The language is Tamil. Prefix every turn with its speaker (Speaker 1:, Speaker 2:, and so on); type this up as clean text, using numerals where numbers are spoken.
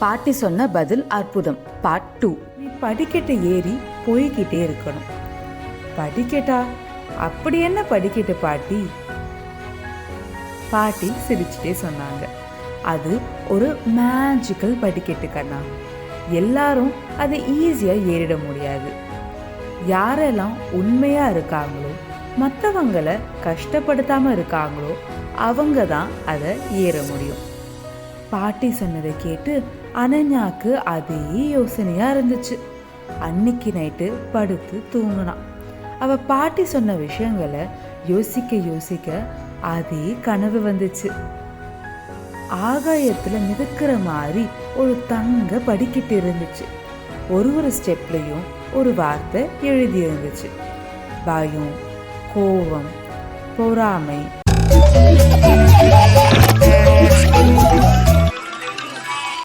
Speaker 1: பாட்டி சொன்ன பதில் அற்புதம் பார்ட் 2.
Speaker 2: நீ படிக்கட்டை ஏறி போய்கிட்டே இருக்கணும். படிக்கட்டா? அப்படி என்ன படிக்கட்டு பாட்டி? பாட்டி சிரிச்சுட்டே சொன்னாங்க, அது ஒரு மேஜிக்கல் படிக்கட்டு கண்ணா. எல்லாரும் அதை ஈஸியா ஏறிட முடியாது. யாரெல்லாம் உண்மையா இருக்காங்களோ, மற்றவங்களை கஷ்டப்படுத்தாம இருக்காங்களோ, அவங்க தான் அதை ஏற முடியும். பாட்டி சொன்னதை கேட்டு அனன்யாக்கு அதே யோசனையா இருந்துச்சு. அன்னைக்கு நைட்டு படுத்து தூங்கினான். அவ பாட்டி சொன்ன விஷயங்களை யோசிக்க யோசிக்க அதே கனவு வந்துச்சு. ஆகாயத்துல மிதக்கிற மாதிரி ஒரு தங்க படிக்கிட்டு இருந்துச்சு. ஒரு ஸ்டெப்லையும் ஒரு வார்த்தை எழுதி இருந்துச்சு. பயம், கோபம், பொறாமை.